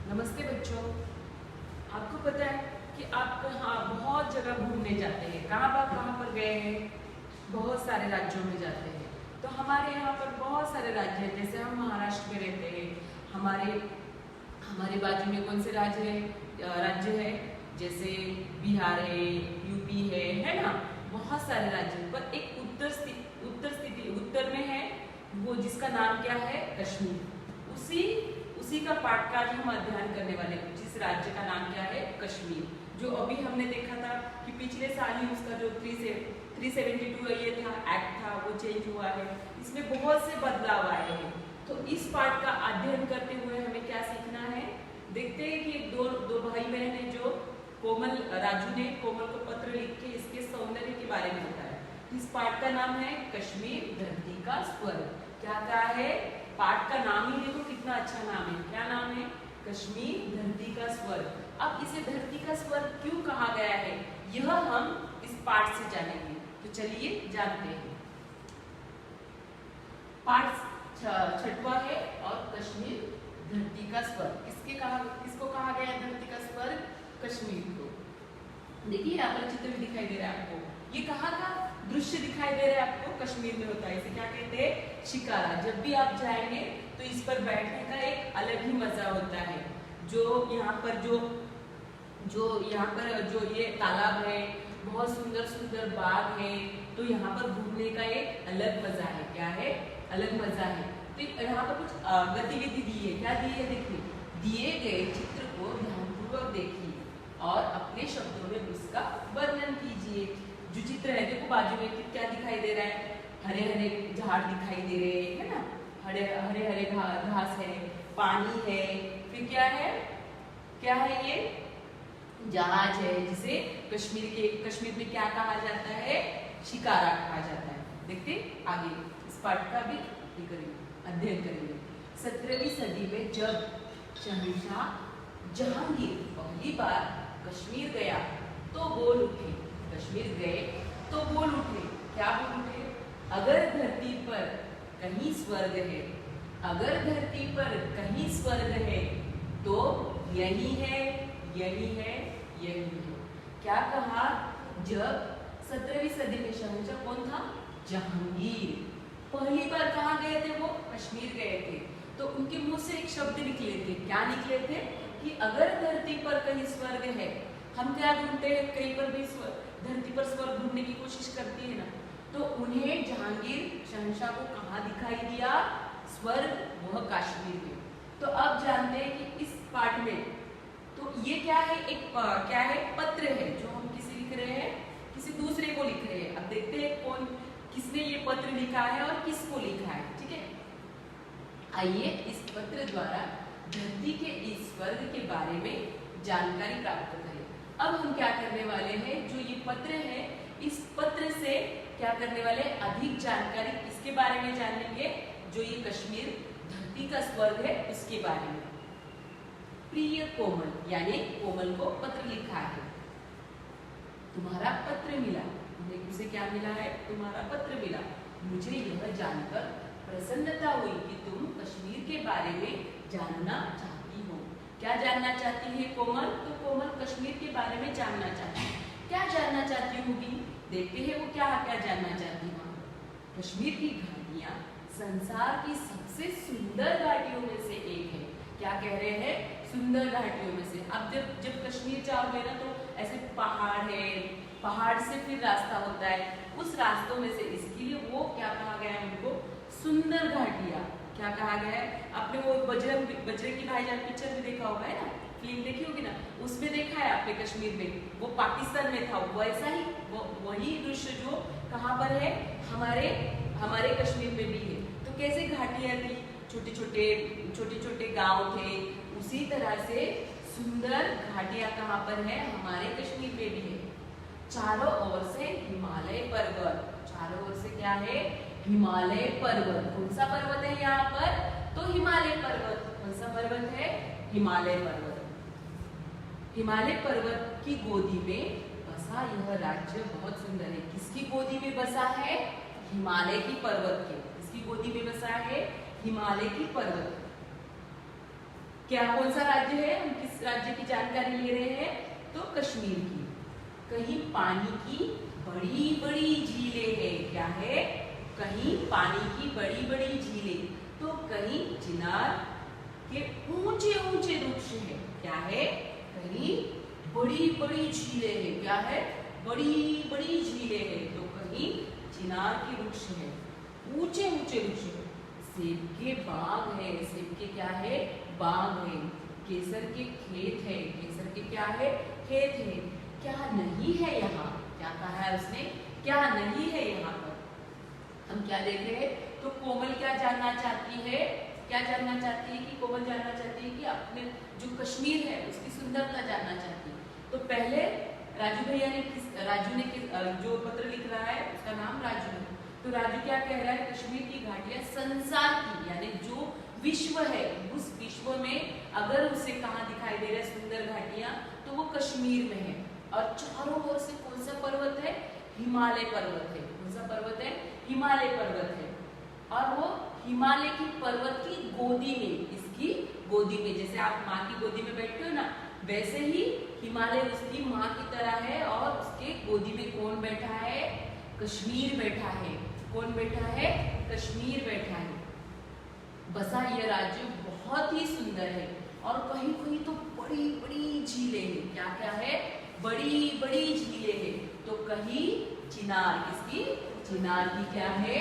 नमस्ते बच्चों। आपको पता है कि आप कहाँ बहुत जगह घूमने जाते हैं। कहाँ पर गए हैं? बहुत सारे राज्यों में जाते हैं। तो हमारे यहाँ पर बहुत सारे राज्य हैं। जैसे हम महाराष्ट्र में रहते हैं, हमारे हमारे बाजू में कौन से राज्य है? जैसे बिहार है, यूपी है ना। बहुत सारे राज्य, पर एक उत्तर में है वो, जिसका नाम क्या है? कश्मीर। उसी का पाठ का आज हम अध्ययन करने वाले हैं। जिस राज्य का नाम क्या है? कश्मीर। जो अभी हमने देखा था कि पिछले साल ही उसका जो 372 ये था, एक्ट था, वो चेंज हुआ है। इसमें बहुत से बदलाव आए हैं। तो इस पाठ का अध्ययन करते हुए हमें क्या सीखना है? देखते हैं कि दो भाई बहन है, जो राजू ने कोमल को पत्र लिख के इसके सौंदर्य के बारे में बताया। इस पाठ का नाम है कश्मीर धरती का स्वर्ग। क्या कहा है? पाठ का नाम ही देखो कितना अच्छा नाम है। क्या नाम है? कश्मीर धरती का स्वर्ग। अब इसे धरती का स्वर्ग क्यों कहा गया है, यह हम इस पाठ से जानेंगे। तो चलिए जानते हैं। पाठ छठवा है और कश्मीर धरती का स्वर्ग। किसको कहा गया है धरती का स्वर्ग? कश्मीर को। देखिए यहाँ पर चित्र भी दिखाई दे रहा है आपको। ये कहाँ का दृश्य दिखाई दे रहा है आपको? कश्मीर में होता है। इसे क्या कहते हैं? शिकारा। जब भी आप जाएंगे तो इस पर बैठने का एक अलग ही मजा होता है। जो यहाँ पर जो ये तालाब है, बहुत सुंदर सुंदर बाग है, तो यहाँ पर घूमने का एक अलग मजा है। क्या है? अलग मजा है। तो यहाँ पर कुछ गतिविधि दी है। क्या दी है? देखिए, दिए गए चित्र को ध्यानपूर्वक देखिए और अपने शब्दों में उसका वर्णन कीजिए। जो चित्र है, देखो बाजू में क्या दिखाई दे रहा है? हरे हरे झाड़ दिखाई दे रहे हैं, है ना। हरे हरे घास है, पानी है, फिर क्या है? ये जहाज है, जिसे कश्मीर में क्या कहा जाता है? शिकारा कहा जाता है। देखते आगे इस पाठ का भी अध्ययन करेंगे। 17वीं सदी में जब शहंशाह जहांगीर पहली बार कश्मीर गया तो बोल उठे। कश्मीर गए तो बोल उठे। क्या बोल उठे? अगर धरती पर कहीं स्वर्ग है, अगर धरती पर कहीं स्वर्ग है तो यही है, यही है, यही है। क्या कहा? जब 17वीं सदी में शहंशाह कौन था? जहांगीर पहली बार कहाँ गए थे? वो कश्मीर गए थे। तो उनके मुंह से एक शब्द निकले थे। क्या निकले थे? कि अगर धरती पर कहीं स्वर्ग है। हम क्या ढूंढते हैं? कहीं पर भी धरती पर स्वर्ग ढूंढने की कोशिश करती है ना। तो उन्हें जहांगीर शहंशाह को कहाँ दिखाई दिया? स्वर्ग, वह कश्मीर में। तो अब जानते हैं कि इस पाठ में तो ये क्या है? क्या है? पत्र है, जो हम किसे लिख रहे हैं? किसी दूसरे को लिख रहे हैं। अब देखते हैं किसने ये पत्र लिखा है और किसको लिखा है। ठीक है, आइए इस पत्र द्वारा धरती के इस स्वर्ग के बारे में जानकारी प्राप्त करें। अब हम क्या करने वाले हैं? जो ये पत्र है, इस पत्र से क्या करने वाले? अधिक जानकारी किसके बारे में जानेंगे? जो ये कश्मीर धरती का स्वर्ग है उसके बारे में। प्रिय कोमल, यानी कोमल को पत्र लिखा है। तुम्हारा पत्र मिला। उसे क्या मिला है? तुम्हारा पत्र मिला। मुझे यह जानकर प्रसन्नता हुई कि तुम कश्मीर के बारे में जानना चाहती हो। क्या जानना चाहती है कोमल? तो कोमल कश्मीर के बारे में जानना चाहती है। क्या जानना चाहती होगी? देखते हैं वो क्या जानना चाहती है। कश्मीर की घाटियां संसार की सबसे सुंदर घाटियों में से एक है। क्या कह रहे हैं? सुंदर घाटियों में से। अब जब कश्मीर जाओगे ना, तो ऐसे पहाड़ है, पहाड़ से फिर रास्ता होता है, उस रास्तों में से इसके लिए वो क्या कहा गया है? उनको सुंदर घाटियां। क्या कहा गया है? आपने वो बजरंगी भाईजान पिक्चर में देखा होगा, है ना, फिल्म देखी होगी ना, उसमें देखा है आपने कश्मीर में, वो पाकिस्तान में था। वैसा ही वही दृश्य जो कहाँ पर है? हमारे कश्मीर में भी है। तो कैसे घाटियां थी? छोटे छोटे गांव थे। उसी तरह से सुंदर घाटियां कहाँ पर है? हमारे कश्मीर में भी है। चारों ओर से हिमालय पर्वत। चारों ओर से क्या है? हिमालय पर्वत। कौन सा पर्वत है यहाँ पर? तो हिमालय पर्वत। कौन सा पर्वत है? हिमालय पर्वत। हिमालय पर्वत की गोदी में बसा यह राज्य बहुत सुंदर है। किसकी गोदी में बसा है? हिमालय की पर्वत के। किसकी गोदी में बसा है? हिमालय की पर्वत। क्या कौन सा राज्य है, हम किस राज्य की जानकारी ले रहे हैं, तो कश्मीर की। कहीं पानी की बड़ी बड़ी झीलें हैं, क्या है, कहीं पानी की बड़ी बड़ी झीलें, तो कहीं चिनार के ऊंचे ऊंचे वृक्ष है, क्या है, कहीं बड़ी बड़ी झीलें हैं, क्या है, बड़ी बड़ी झीलें हैं, तो कहीं चिनार के वृक्ष है, ऊंचे ऊंचे वृक्ष है। सेब के बाग है, सेब के क्या है, बाग है। केसर के खेत है, केसर के क्या है, खेत है। क्या नहीं है यहाँ, क्या कहा है उसने, क्या नहीं है यहाँ पर। हम क्या देख रहे हैं, तो कोमल क्या जानना चाहती है, क्या जानना चाहती है कि कोमल जानना चाहती है कि अपने जो कश्मीर है उसकी सुंदरता जानना चाहती है। तो पहले राजू भैया ने जो पत्र लिख रहा है उसका नाम राजू है। तो राजू क्या कह रहा है, कश्मीर की घाटियां संसार की, यानी जो विश्व है उस विश्व में अगर उसे कहाँ दिखाई दे रहा है सुंदर घाटियां, तो वो कश्मीर में है। और चारों ओर से कौन सा पर्वत है, हिमालय पर्वत है। कौन सा पर्वत है, हिमालय पर्वत है। और वो हिमालय की पर्वत की गोदी में, इसकी गोदी में, जैसे आप माँ की गोदी में बैठते हो ना, वैसे ही हिमालय उसकी माँ की तरह है। और उसके गोदी में कौन बैठा है, कश्मीर बैठा है। कौन बैठा है, कश्मीर बैठा है। बसा यह राज्य बहुत ही सुंदर है और कहीं कहीं तो बड़ी बड़ी झीलें हैं। क्या क्या है, बड़ी बड़ी झीलें हैं। तो कहीं चिनार, किसकी, चिनार की क्या है,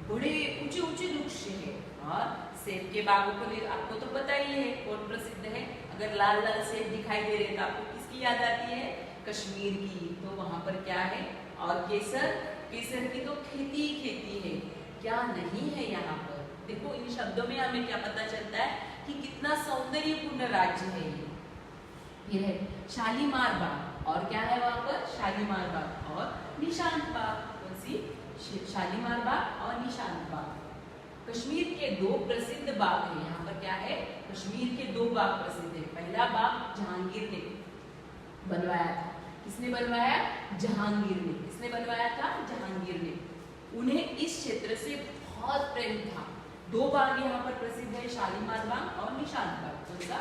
बड़े ऊंचे ऊंचे वृक्ष है। और सेब के बागों को आपको तो पता ही है कौन प्रसिद्ध है। अगर लाल लाल सेब दिखाई दे रहे तो आपको किसकी याद आती है, कश्मीर की। तो वहां पर क्या है, और केसर, केसर की तो खेती ही खेती है। क्या नहीं है यहाँ पर। देखो इन शब्दों में हमें क्या पता चलता है कि कितना सौंदर्यपूर्ण राज्य है ये है शालीमार बाग। और क्या है वहां पर, शालीमार बाग और निशांत बाग। कौन सी, शालीमार बाग और निशांत बाग। कश्मीर के दो प्रसिद्ध बाग हैं। यहाँ पर क्या है, कश्मीर के दो बाग प्रसिद्ध है। पहला बाग जहांगीर ने बनवाया था। किसने बनवाया, जहांगीर ने। किसने बनवाया था, जहांगीर ने। उन्हें इस क्षेत्र से बहुत प्रेम था। दो बाग यहाँ पर प्रसिद्ध है, शालीमार बाग और निशांत बाग। कौन सा,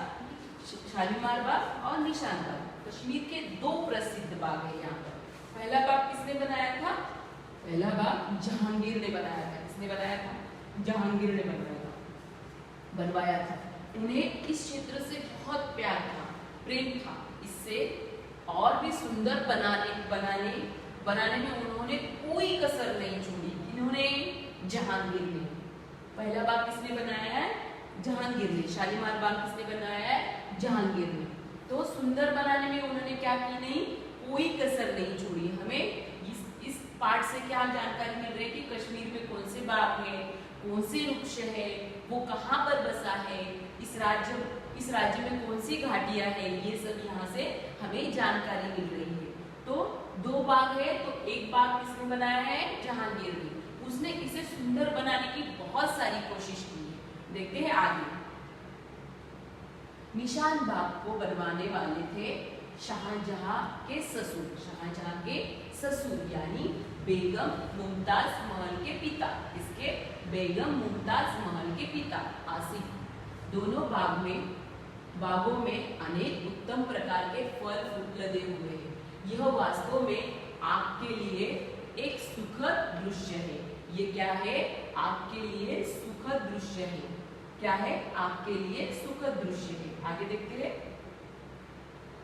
शालीमार बाग और निशांत बाग। कश्मीर के दो प्रसिद्ध बाग है यहाँ पर। पहला बाग किसने बनाया था, पहला बाग जहांगीर ने बनाया था। किसने बनाया था, जहांगीर ने बनवाया था। उन्हें इस क्षेत्र से बहुत प्यार था, प्रेम था। इससे और भी सुंदर बनाने में उन्होंने कोई कसर नहीं छोड़ी। इन्होंने, जहांगीर ने। पहला बाग किसने बनाया है, जहांगीर ने। शालीमार बाग किसने बनाया है, जहांगीर ने। तो सुंदर बनाने में उन्होंने क्या की, नहीं कोई कसर नहीं छोड़ी। हमें इस पाठ से क्या जानकारी मिल रही है कि कश्मीर में कौन से बाग है, कौन से वृक्ष है, वो कहाँ पर बसा है, इस राज्य में कौन सी घाटियां है, ये सब यहाँ से हमें जानकारी मिल रही है। तो दो बाग है, तो एक बाग किसने बनाया है, जहांगीर ने। उसने इसे सुंदर बनाने की बहुत सारी कोशिश की है। देखते हैं आगे। निशान बाग को बनवाने वाले थे शाहजहां के ससुर। शाहजहां के ससुर यानी बेगम मुमताज महल के पिता। इसके बेगम मुमताज महल के पिता आसिफ। दोनों बागों में अनेक उत्तम प्रकार के फल फूल लदे हुए हैं। यह वास्तव में आपके लिए एक सुखद दृश्य है। ये क्या है, आपके लिए सुखद दृश्य है। क्या है, आपके लिए सुखद दृश्य है। आगे देखते हैं।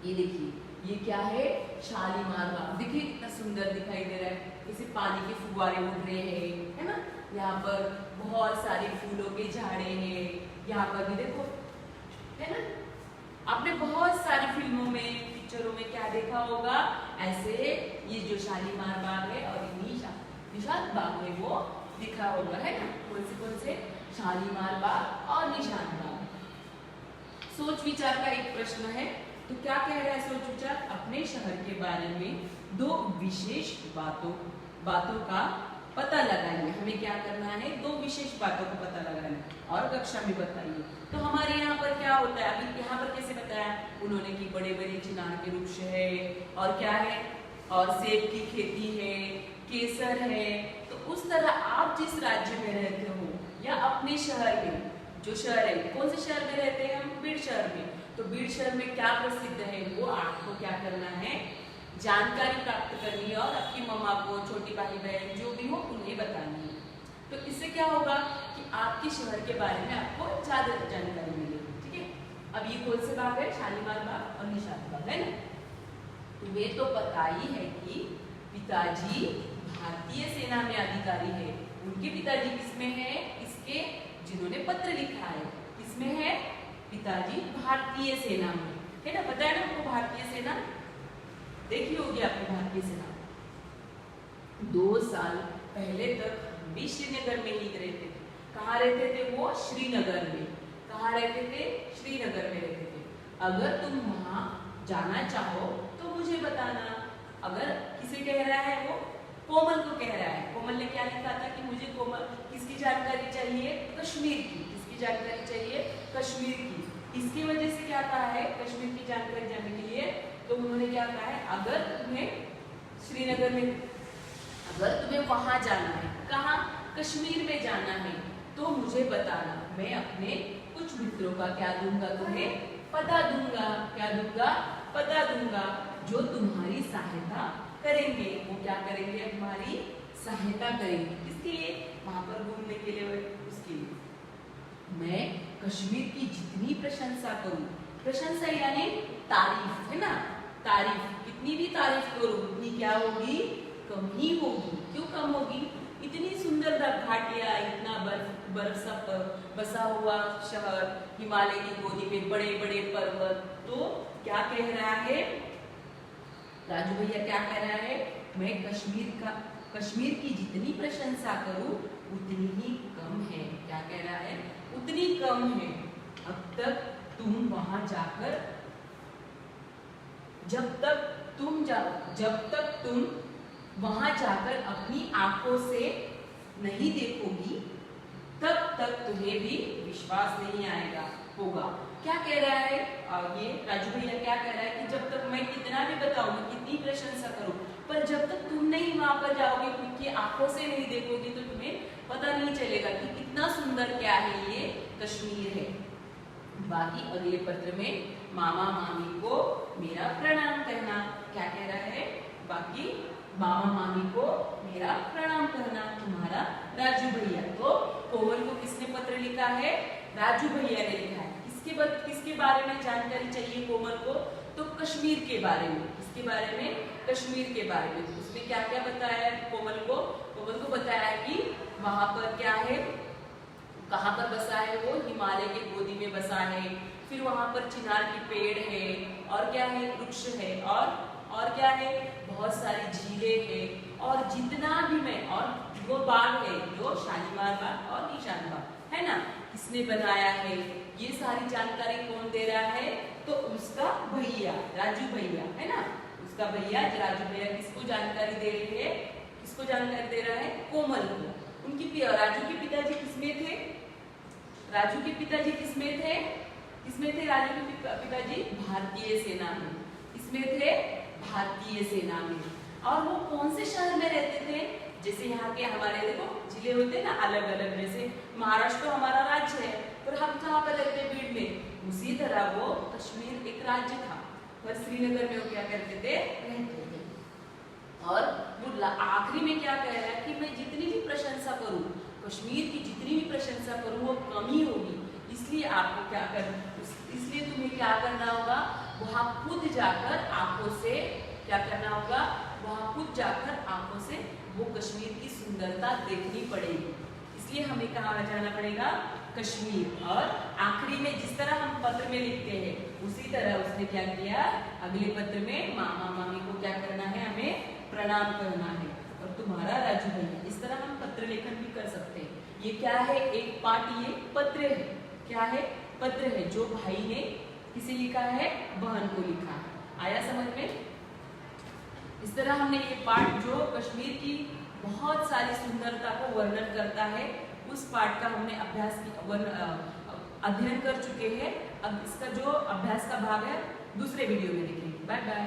ये देखिए, ये क्या है, शालीमार बाग। देखिए कितना सुंदर दिखाई दे रहा है। जैसे पानी के फुव्वारे उड़ रहे हैं, है ना। यहाँ पर बहुत सारे फूलों के झाड़े हैं। यहाँ पर भी देखो, है ना। आपने बहुत सारी फिल्मों में, पिक्चरों में क्या देखा होगा, ऐसे ये जो शालीमार बाग है और निशांत बाग है वो दिखा होगा, है ना। कौन से, शालीमार बाग और निशांत बाग। सोच विचार का एक प्रश्न है। तो क्या कह रहा है सोच विचार, अपने शहर के बारे में दो विशेष बातों का पता लगाइए। हमें क्या करना है, दो विशेष बातों का पता लगाना और कक्षा में बताइए। तो हमारे यहाँ पर क्या होता है, अभी यहाँ पर कैसे बताया उन्होंने कि बड़े बड़े चिनार के वृक्ष है और क्या है, और सेब की खेती है, केसर है। तो उस तरह आप जिस राज्य में रहते हो या अपने शहर में जो शहर है, कौन से शहर में रहते हैं हम? बीड़ शहर में। तो बीड़ शहर में क्या प्रसिद्ध है वो आपको क्या करना है, जानकारी प्राप्त करनी है और आपकी मम्मा को, छोटी भाई बहन जो भी हो उन्हें बतानी है। तो इससे क्या होगा कि आपके शहर के बारे में आपको ज्यादा जानकारी मिलेगी। ठीक है, अब ये कौन से बाग है? शालीमार बाग और निशात बाग, है ना। तुम्हें तो पता ही है कि पिताजी भारतीय सेना में अधिकारी है। उनके पिताजी किसमें है? इसके जिन्होंने पत्र लिखा है इसमें है पिताजी भारतीय सेना में, है ना। पता है ना आपको भारतीय सेना? देखी होगी आपने भारतीय सेना। 2 साल पहले तक हम भी श्रीनगर में ही रहते थे। कहाँ रहते थे वो? श्रीनगर में। कहाँ रहते थे? श्रीनगर में रहते थे। अगर तुम वहां जाना चाहो तो मुझे बताना। अगर किसे कह रहा है वो? कोमल को कह रहा है। कोमल ने क्या लिखा था कि मुझे कोमल किसकी जानकारी चाहिए? कश्मीर की। किसकी जानकारी चाहिए? कश्मीर की। इसकी वजह से क्या कहा है? कश्मीर की जानकारी जानने के लिए तो उन्होंने क्या कहा है, अगर तुम्हें श्रीनगर में, अगर तुम्हें वहां जाना है, कहाँ? कश्मीर में जाना है तो मुझे बताना। मैं अपने कुछ मित्रों का क्या दूंगा तुम्हें? पता दूंगा। क्या दूंगा? पता दूंगा, जो तुम्हारी सहायता करेंगे। वो क्या करेंगे? तुम्हारी सहायता करेंगे। किसके लिए? वहां पर घूमने के लिए, उसके लिए। मैं कश्मीर की जितनी प्रशंसा करूं, प्रशंसा यानी तारीफ, है ना। तारीफ, कितनी भी तारीफ करूं उतनी क्या होगी? कम ही होगी। क्यों कम होगी? इतनी सुंदर घाटियां, इतना बर्फ सब बसा हुआ शहर, हिमालय की गोदी में बड़े बड़े पर्वत। तो क्या कह रहा है राजू भैया? क्या कह रहा है? मैं कश्मीर की जितनी प्रशंसा करूं उतनी ही कम है। क्या कह रहा है? उतनी कम है। अब तक तुम वहां जाकर, जब तक तुम वहां जाकर अपनी आंखों से नहीं देखोगी तब तक तुम्हें भी विश्वास नहीं आएगा होगा। क्या कह रहा है ये राजू भैया? क्या कह रहा है कि जब तक मैं कितना भी बताऊं, कितनी प्रशंसा करूं, पर जब तक तुम नहीं वहां पर जाओगे, क्योंकि आंखों से नहीं देखोगे तो तुम्हें पता नहीं चलेगा कि कितना सुंदर क्या है ये कश्मीर है। बाकी अगले पत्र में मामा मामी को मेरा प्रणाम कहना। क्या कह रहा है? बाकी मामा मामी को मेरा प्रणाम करना। तुम्हारा राजू भैया। तो कोमल को किसने पत्र लिखा है? राजू भैया ने लिखा है। किसके बारे में जानकारी चाहिए कोमल को? तो कश्मीर के बारे में। किसके बारे में? कश्मीर के बारे में। तो उसने क्या क्या बताया कोमल को? कोमल को बताया कि वहां पर क्या है, कहाँ पर बसा है वो? हिमालय के गोदी में बसा है। फिर वहां पर चिनार की पेड़ है, और क्या है? वृक्ष है, और क्या है? बहुत सारी झीलें है, और जितना भी मैं, और वो बाग है जो शालीमार बाग और निशान बाग, है ना। किसने बनाया है? ये सारी जानकारी कौन दे रहा है? तो उसका भैया राजू भैया, है ना। उसका भैया राजू भैया किसको जानकारी दे रही है? किसको जानकारी दे रहा है? कोमल को। राजू के पिताजी किसमें थे? राजू के पिताजी किसमें थे? राजू के पिताजी भारतीय सेना में। किसमें थे? भारतीय सेना में। और वो कौन से शहर में रहते थे? जैसे यहाँ के हमारे देखो जिले होते हैं ना अलग अलग, जैसे महाराष्ट्र हमारा राज्य है, पर हम कहाँ पर रहते हैं? बीड़ में। उसी तरह वो कश्मीर एक राज्य था, पर श्रीनगर में वो क्या करते थे? रहते थे। और वो आखिरी में क्या कह रहा है कि मैं जितनी भी प्रशंसा करूं, कश्मीर की जितनी भी प्रशंसा करूं वो कम ही होगी। इसलिए आपको क्या इसलिए तुम्हें क्या करना होगा? वहां खुद जाकर आंखों से क्या करना होगा? वहां खुद जाकर आंखों से वो कश्मीर की सुंदरता देखनी पड़ेगी। इसलिए हमें कहाँ जाना पड़ेगा? कश्मीर। और आखिरी में जिस तरह हम पत्र में लिखते हैं उसी तरह उसने क्या किया? अगले पत्र में मामा मामी को क्या करना है? हमें प्रणाम करना है। और तुम्हारा राजू भैया, इस तरह हम पत्र लेखन भी कर सकते हैं। ये क्या है? एक पाठ, ये पत्र है। क्या है? पत्र है जो भाई ने किसे लिखा है? बहन को लिखा है। आया समझ में? इस तरह हमने ये पाठ जो कश्मीर की बहुत सारी सुंदरता को वर्णन करता है, उस पाठ का हमने अध्ययन कर चुके हैं। अब इसका जो अभ्यास का भाग है दूसरे वीडियो में देखेंगे। Bye bye.